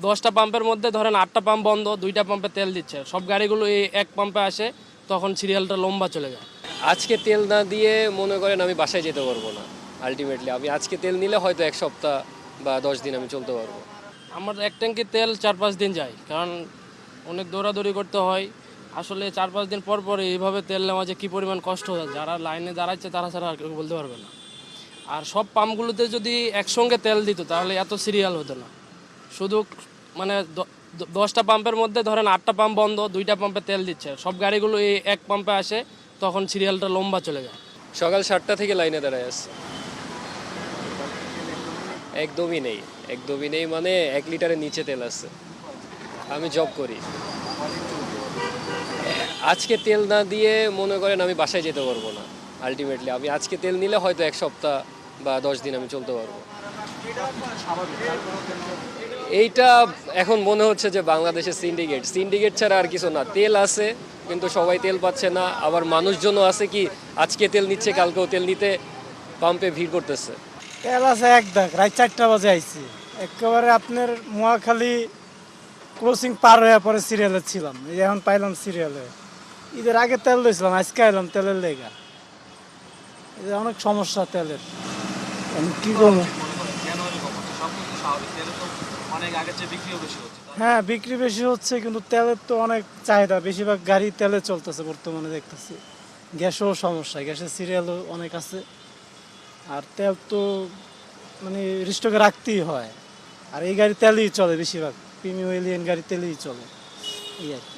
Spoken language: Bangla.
10টা পাম্পের মধ্যে ধরেন 8টা পাম্প বন্ধ, 2টা পাম্পে তেল দিচ্ছে। সব গাড়িগুলো এই এক পাম্পে আসে, তখন সিরিয়ালটা লম্বা চলে যায়। আজকে তেল না দিয়ে মনে করেন আমি বাসায় যেতে পারবো না। আলটিমেটলি আমি আজকে তেল নিলে হয়তো 1 সপ্তাহ বা 10 দিন আমি চলতে পারবো। আমার এক ট্যাঙ্কি তেল 4-5 দিন যায়, কারণ অনেক দৌড়াদৌড়ি করতে হয়। আসলে 4-5 দিন পর পর এইভাবে তেল নেওয়া যে কী পরিমাণ কষ্ট হয়, যারা লাইনে দাঁড়াচ্ছে তারা ছাড়া আর কেউ বলতে পারবে না। আর সব পাম্পগুলোতে যদি একসঙ্গে তেল দিত তাহলে এত সিরিয়াল হতো না। শুধু মানে 10টা পাম্পের মধ্যে ধরেন 8টা পাম্প বন্ধ, 2টা পাম্পে তেল দিচ্ছে। সব গাড়িগুলো এই এক পাম্পে আসে, তখন সিরিয়ালটা লম্বা চলে যায়। সকাল 7টা থেকে লাইনে দাঁড়ায় আছে। একদমই নেই, একদমই নেই, মানে 1 লিটারের নিচে তেল আছে। আমি জব করি। আজকে তেল না দিয়ে মনে করেন আমি বাসায় যেতে পারবো না। আলটিমেটলি আমি আজকে তেল নিলে হয়তো 1 সপ্তাহ বা 10 দিন আমি চলতে পারবো। এইটা এখন মনে হচ্ছে যে বাংলাদেশের সিন্ডিকেট সিন্ডিকেট ছাড়া আর কিছু না। তেল আছে কিন্তু সবাই তেল পাচ্ছে না, আবার মানুষজনও আছে কি আজকে তেল নিচ্ছে কালকেও তেল নিতে পাম্পে ভিড় করতেছে। তেল আছে এক দাগ, রাত 4টা বাজে আইছি। একেবারে আপনার মহাখালী ক্রসিং পার হয়ে পরে সিরিয়ালে ছিলাম, এই এখন পাইলাম সিরিয়ালে। ঈদের আগে তেল দিয়েছিলাম, আজকে আইলাম তেলের লেগা। এই অনেক সমস্যা তেলের, আমি কি করবো। হ্যাঁ, বিক্রি বেশি হচ্ছে, কিন্তু তেলের তো অনেক চাহিদা, বেশিরভাগ গাড়ি তেলে চলতেছে বর্তমানে দেখতেছি। গ্যাসও সমস্যা, গ্যাসের সিরিয়ালও অনেক আছে। আর তেল তো মানে স্টকে রাখতেই হয়। আর এই গাড়ি তেলেই চলে বেশিরভাগ, প্রিমিয়াম এলিয়ান গাড়ি তেলেই চলে, এই আর কি।